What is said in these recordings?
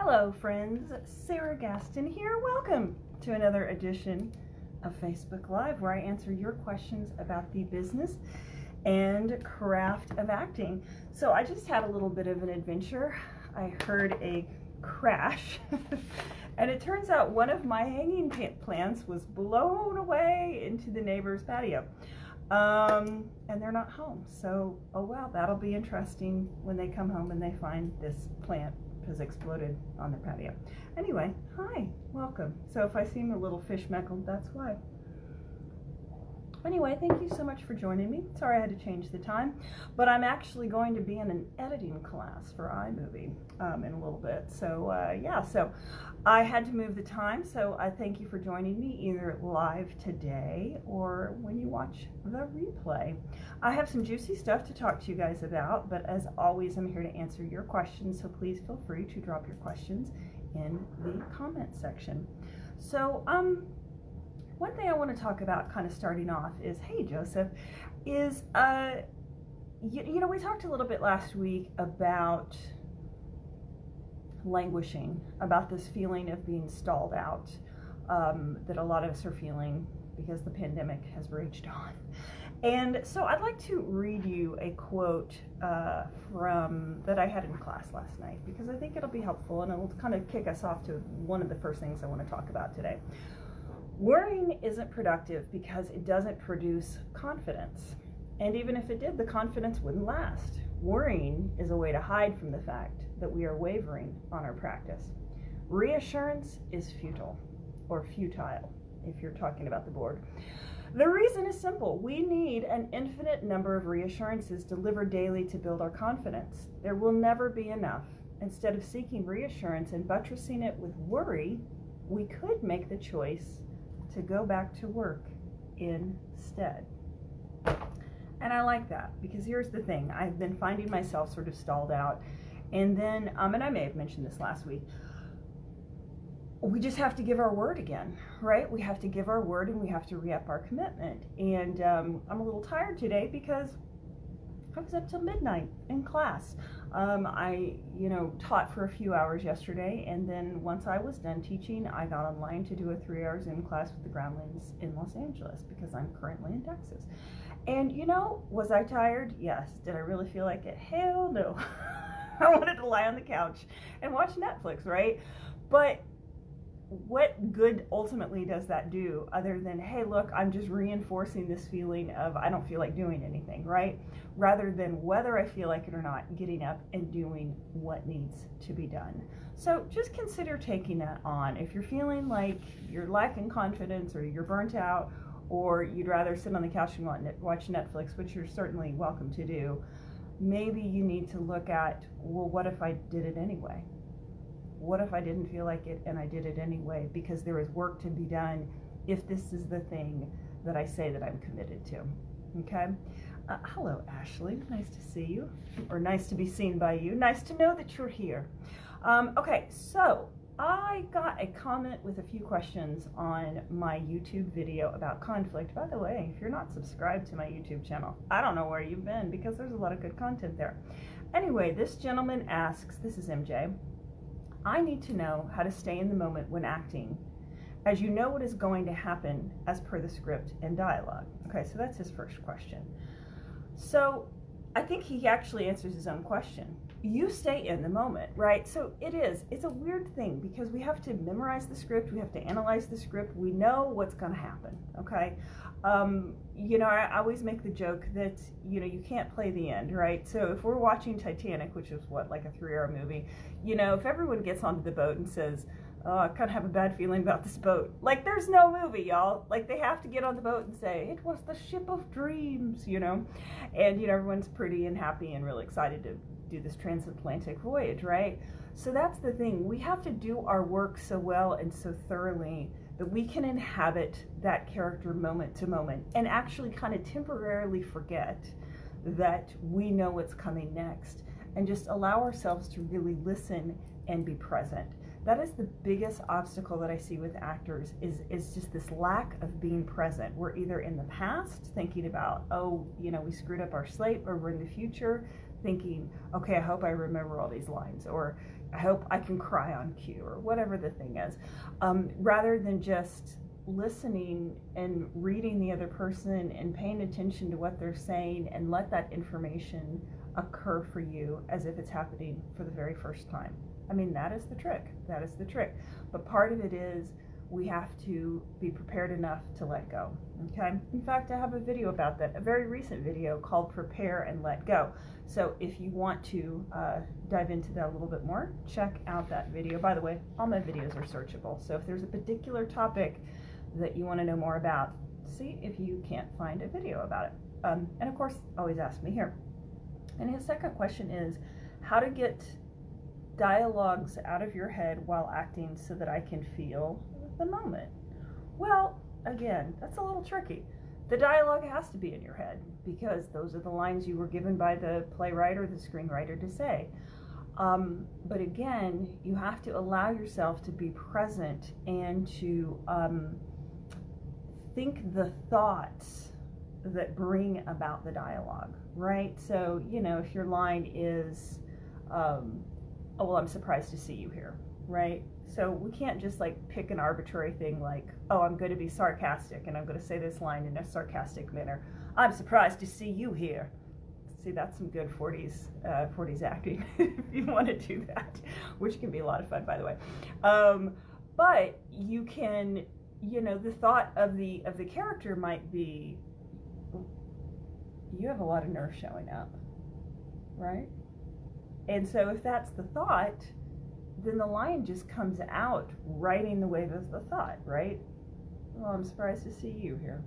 Hello friends, Sarah Gaston here. Welcome to another edition of Facebook Live where I answer your questions about the business and craft of acting. So I just had a little bit of an adventure. I heard a crash and it turns out one of my hanging plants was blown away into the neighbor's patio. And they're not home. So, oh well, that'll be interesting when they come home and they find this plant has exploded on their patio. Anyway, hi, welcome. So if I seem a little fish-meckled, that's why. Anyway, thank you so much for joining me. Sorry I had to change the time, but I'm actually going to be in an editing class for iMovie in a little bit. So yeah, so I had to move the time, so I thank you for joining me either live today or when you watch the replay. I have some juicy stuff to talk to you guys about, but as always, I'm here to answer your questions, so please feel free to drop your questions in the comment section. So, one thing I want to talk about kind of starting off is, hey Joseph, is, you know, we talked a little bit last week about languishing, about this feeling of being stalled out that a lot of us are feeling because the pandemic has raged on. And so I'd like to read you a quote from that I had in class last night because I think it'll be helpful and it'll kind of kick us off to one of the first things I want to talk about today. Worrying isn't productive because it doesn't produce confidence. And even if it did, the confidence wouldn't last. Worrying is a way to hide from the fact that we are wavering on our practice. Reassurance is futile, or futile, if you're talking about the board. The reason is simple. We need an infinite number of reassurances delivered daily to build our confidence. There will never be enough. Instead of seeking reassurance and buttressing it with worry, we could make the choice to go back to work instead. And I like that because here's the thing. I've been finding myself sort of stalled out. And then, and I may have mentioned this last week, we just have to give our word again, right? We have to give our word and we have to re-up our commitment. And I'm a little tired today because I was up till midnight in class. I, taught for a few hours yesterday, and then once I was done teaching, I got online to do a 3-hour Zoom class with the Groundlings in Los Angeles because I'm currently in Texas. And was I tired? Yes. Did I really feel like it? Hell no. I wanted to lie on the couch and watch Netflix, right? But what good ultimately does that do other than, hey, look, I'm just reinforcing this feeling of I don't feel like doing anything, right? Rather than whether I feel like it or not, getting up and doing what needs to be done. So just consider taking that on. If you're feeling like you're lacking confidence or you're burnt out or you'd rather sit on the couch and watch Netflix, which you're certainly welcome to do, maybe you need to look at, well, what if I did it anyway? What if I didn't feel like it and I did it anyway? Because there is work to be done if this is the thing that I say that I'm committed to. Okay? Hello, Ashley. Nice to see you. Or nice to be seen by you. Nice to know that you're here. Okay, so I got a comment with a few questions on my YouTube video about conflict. By the way, if you're not subscribed to my YouTube channel, I don't know where you've been because there's a lot of good content there. Anyway, this gentleman asks, this is MJ, I need to know how to stay in the moment when acting, as you know what is going to happen as per the script and dialogue. Okay, so that's his first question. So I think he actually answers his own question. You stay in the moment, right? So it's a weird thing because we have to memorize the script, we have to analyze the script, we know what's going to happen, okay? I always make the joke that, you can't play the end, right? So if we're watching Titanic, which is like a 3-hour movie, if everyone gets onto the boat and says, oh, I kind of have a bad feeling about this boat. Like, there's no movie, y'all. Like, they have to get on the boat and say, it was the ship of dreams, And, everyone's pretty and happy and really excited to do this transatlantic voyage, right? So that's the thing. We have to do our work so well and so thoroughly that we can inhabit that character moment to moment and actually kind of temporarily forget that we know what's coming next and just allow ourselves to really listen and be present. That is the biggest obstacle that I see with actors is just this lack of being present. We're either in the past thinking about, we screwed up our slate, or we're in the future thinking, okay, I hope I remember all these lines, or I hope I can cry on cue, or whatever the thing is, rather than just listening and reading the other person and paying attention to what they're saying, and let that information occur for you as if it's happening for the very first time. I mean, that is the trick. That is the trick. But part of it is we have to be prepared enough to let go. Okay? In fact, I have a video about that, a very recent video called Prepare and Let Go. So if you want to dive into that a little bit more, check out that video. By the way, all my videos are searchable. So if there's a particular topic that you want to know more about, see if you can't find a video about it. And of course, always ask me here. And his second question is how to get dialogues out of your head while acting so that I can feel the moment. Well, again, that's a little tricky. The dialogue has to be in your head because those are the lines you were given by the playwright or the screenwriter to say. But again, you have to allow yourself to be present and to think the thoughts that bring about the dialogue, right? So, you know, if your line is, oh, well, I'm surprised to see you here, right? So we can't just like pick an arbitrary thing like, oh, I'm going to be sarcastic and I'm going to say this line in a sarcastic manner. I'm surprised to see you here. See, that's some good 40s acting if you want to do that, which can be a lot of fun, by the way. But you can, you know, the thought of the character might be, you have a lot of nerve showing up, right? And so if that's the thought, then the line just comes out riding the wave of the thought, right? Well, I'm surprised to see you here,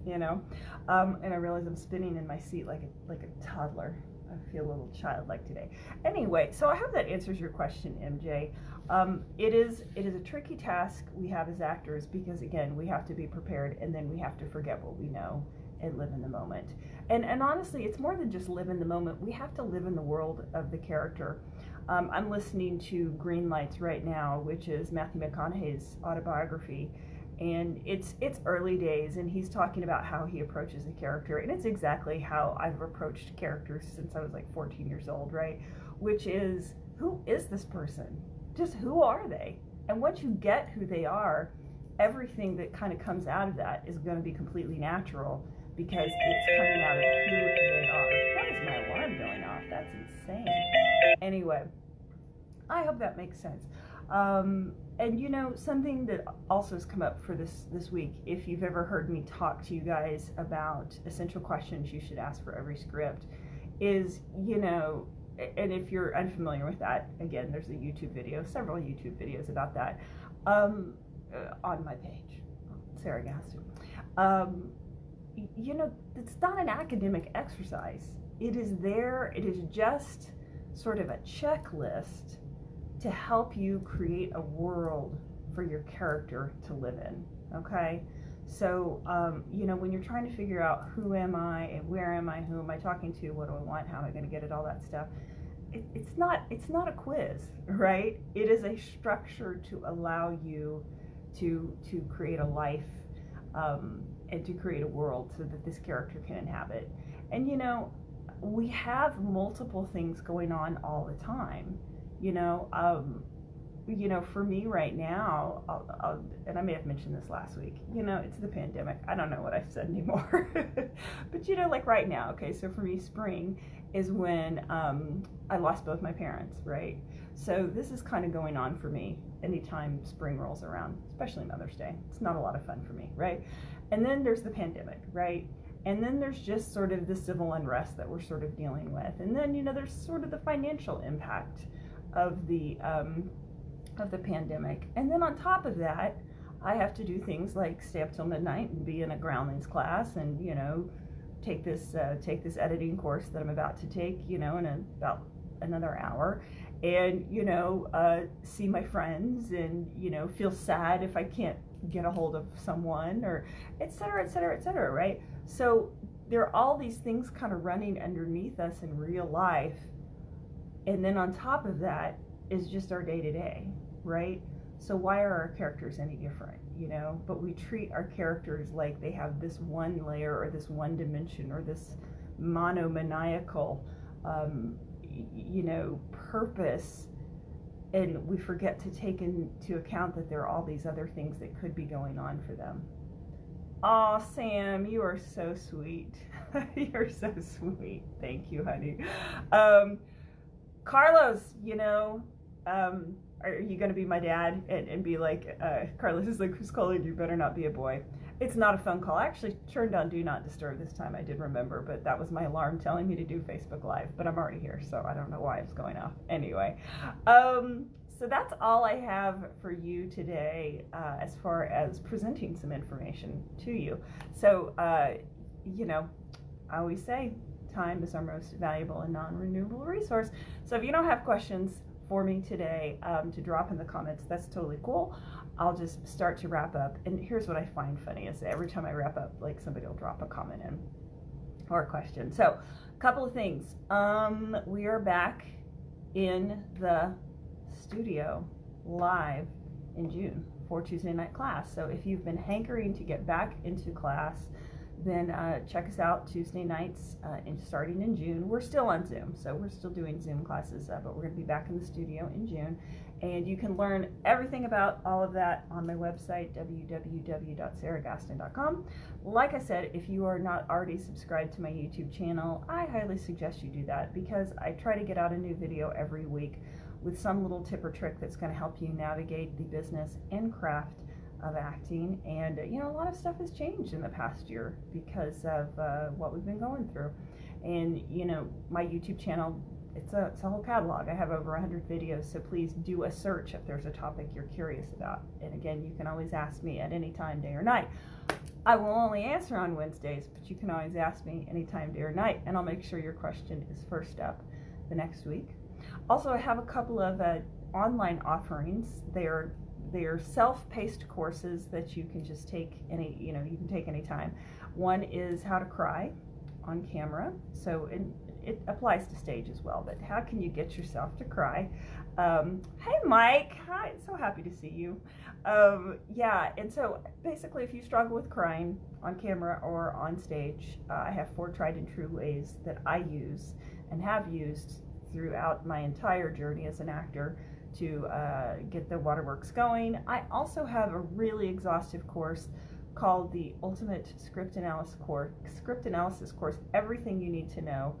you know? And I realize I'm spinning in my seat like a toddler. I feel a little childlike today. Anyway, so I hope that answers your question, MJ. It is a tricky task we have as actors because, again, we have to be prepared and then we have to forget what we know and live in the moment. And honestly, it's more than just live in the moment. We have to live in the world of the character. I'm listening to Green Lights right now, which is Matthew McConaughey's autobiography, and it's early days, and he's talking about how he approaches a character, and it's exactly how I've approached characters since I was like 14 years old, right? Which is, who is this person? Just who are they? And once you get who they are, everything that kind of comes out of that is going to be completely natural because it's coming out of who they are. Why is my alarm going off? That's insane. Anyway, I hope that makes sense. And you know, something that also has come up for this week, if you've ever heard me talk to you guys about essential questions you should ask for every script, is, you know, and if you're unfamiliar with that, again, there's a YouTube video, several YouTube videos about that, on my page, Sarah Gaston. You know, it's not an academic exercise. It is there, it is just sort of a checklist to help you create a world for your character to live in, okay? So, you know, when you're trying to figure out who am I and where am I, who am I talking to, what do I want, how am I going to get it, all that stuff, it's not a quiz, right? It is a structure to allow you to create a life and to create a world so that this character can inhabit. And, you know, we have multiple things going on all the time. You know, for me right now, and I may have mentioned this last week, you know, it's the pandemic. I don't know what I've said anymore. But, you know, like right now, okay, so for me, spring is when I lost both my parents, right? So this is kind of going on for me anytime spring rolls around, especially Mother's Day. It's not a lot of fun for me, right? And then there's the pandemic, right? And then there's just sort of the civil unrest that we're sort of dealing with. And then, you know, there's sort of the financial impact of the pandemic. And then on top of that, I have to do things like stay up till midnight and be in a groundlings class and, you know, take this editing course that I'm about to take, you know, in about another hour, and, you know, see my friends and, you know, feel sad if I can't get a hold of someone, or et cetera, et cetera, et cetera, right? So there are all these things kind of running underneath us in real life. And then on top of that is just our day-to-day, right? So why are our characters any different, you know? But we treat our characters like they have this one layer or this one dimension or this monomaniacal, you know, purpose and we forget to take into account that there are all these other things that could be going on for them. Oh, Sam, you are so sweet. You're so sweet. Thank you, honey. Carlos, are you going to be my dad and be like, Carlos is like, who's calling? You better not be a boy. It's not a phone call. I actually turned on Do Not Disturb this time. I did remember, but that was my alarm telling me to do Facebook Live. But I'm already here, so I don't know why it's going off. Anyway, so that's all I have for you today as far as presenting some information to you. So, I always say time is our most valuable and non-renewable resource. So if you don't have questions for me today to drop in the comments, that's totally cool. I'll just start to wrap up. And here's what I find funny is every time I wrap up, like somebody will drop a comment in or a question. So a couple of things. We are back in the studio live in June for Tuesday night class. So if you've been hankering to get back into class, then check us out Tuesday nights starting in June. We're still on Zoom, so we're still doing Zoom classes, but we're going to be back in the studio in June. And you can learn everything about all of that on my website, www.sarahgaston.com. Like I said, if you are not already subscribed to my YouTube channel, I highly suggest you do that because I try to get out a new video every week with some little tip or trick that's going to help you navigate the business and craft of acting. And a lot of stuff has changed in the past year because of what we've been going through. And my YouTube channel, it's a whole catalog. I have over 100 videos, so please do a search if there's a topic you're curious about. And again, you can always ask me at any time, day or night. I will only answer on Wednesdays, but you can always ask me anytime, day or night, and I'll make sure your question is first up the next week. Also, I have a couple of online offerings. They are self-paced courses that you can just take you can take anytime. One is how to cry on camera. So it applies to stage as well, but how can you get yourself to cry? Hey, Mike. Hi, so happy to see you. And so basically if you struggle with crying on camera or on stage, I have 4 tried and true ways that I use and have used throughout my entire journey as an actor to get the waterworks going. I also have a really exhaustive course called the Ultimate Script Analysis Course, everything you need to know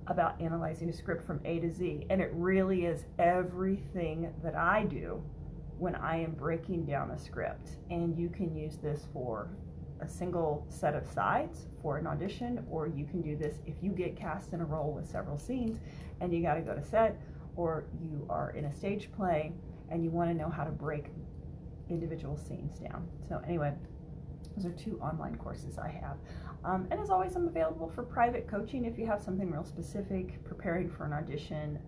about analyzing a script from A to Z. And it really is everything that I do when I am breaking down a script. And you can use this for a single set of sides for an audition, or you can do this if you get cast in a role with several scenes and you got to go to set, or you are in a stage play and you want to know how to break individual scenes down. So anyway, those are 2 online courses I have. And as always, I'm available for private coaching if you have something real specific, preparing for an audition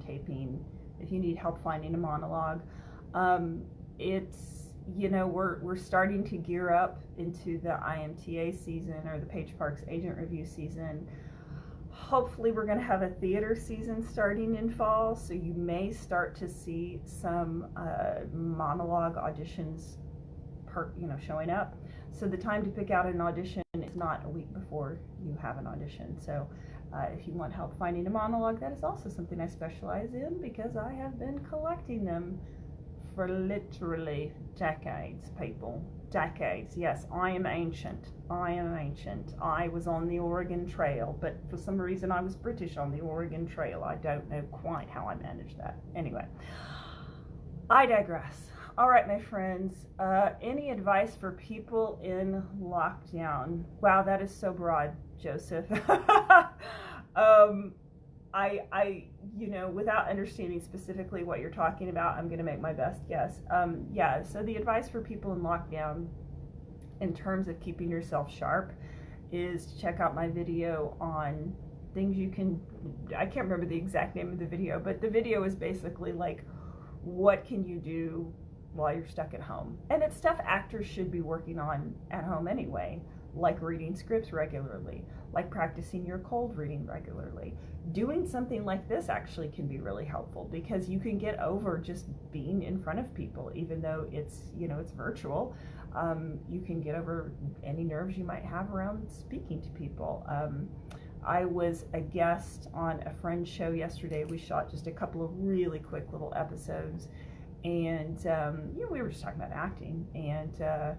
taping, if you need help finding a monologue. We're starting to gear up into the IMTA season, or the Page Parks Agent Review season. Hopefully we're going to have a theater season starting in fall, so you may start to see some monologue auditions showing up. So the time to pick out an audition is not a week before you have an audition. So if you want help finding a monologue, that is also something I specialize in because I have been collecting them for literally decades, people. Decades. Yes, I am ancient. I was on the Oregon Trail, but for some reason I was British on the Oregon Trail. I don't know quite how I managed that. Anyway, I digress. All right, my friends, any advice for people in lockdown? Wow, that is so broad, Joseph. Without understanding specifically what you're talking about, I'm going to make my best guess. So the advice for people in lockdown in terms of keeping yourself sharp is to check out my video on things you can, I can't remember the exact name of the video, but the video is basically like, what can you do while you're stuck at home? And it's stuff actors should be working on at home anyway, like reading scripts regularly, like practicing your cold reading regularly. Doing something like this actually can be really helpful because you can get over just being in front of people, even though it's virtual. You can get over any nerves you might have around speaking to people. I was a guest on a friend's show yesterday. We shot just a couple of really quick little episodes, and we were just talking about acting, and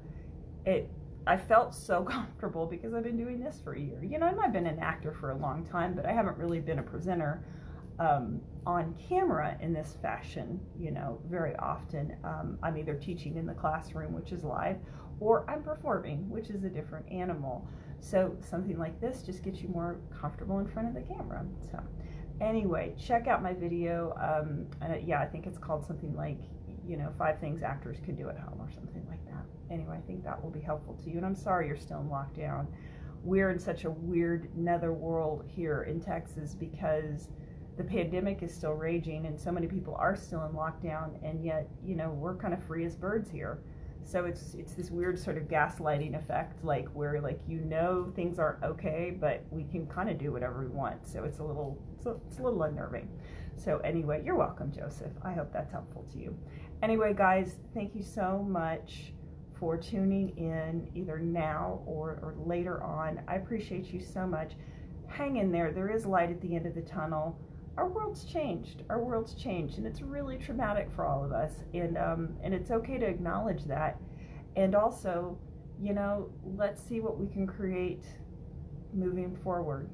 I felt so comfortable because I've been doing this for a year. I've been an actor for a long time, but I haven't really been a presenter on camera in this fashion, very often. I'm either teaching in the classroom, which is live, or I'm performing, which is a different animal. So something like this just gets you more comfortable in front of the camera. So anyway, check out my video. I think it's called something like, 5 things actors could do at home or something like that. Anyway, I think that will be helpful to you. And I'm sorry you're still in lockdown. We're in such a weird netherworld here in Texas because the pandemic is still raging and so many people are still in lockdown, and yet, we're kind of free as birds here. So it's this weird sort of gaslighting effect, like where things aren't okay, but we can kind of do whatever we want. So it's a little unnerving. So anyway, you're welcome, Joseph. I hope that's helpful to you. Anyway, guys, thank you so much for tuning in either now or later on. I appreciate you so much. Hang in there. There is light at the end of the tunnel. Our world's changed, and it's really traumatic for all of us, and it's okay to acknowledge that, and also, let's see what we can create moving forward.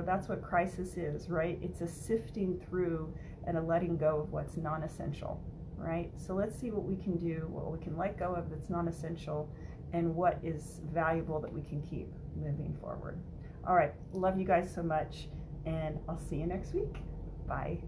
That's what crisis is, right? It's a sifting through and a letting go of what's non-essential, right? So let's see what we can do, what we can let go of that's non-essential, and what is valuable that we can keep moving forward. All right, love you guys so much, and I'll see you next week. Bye.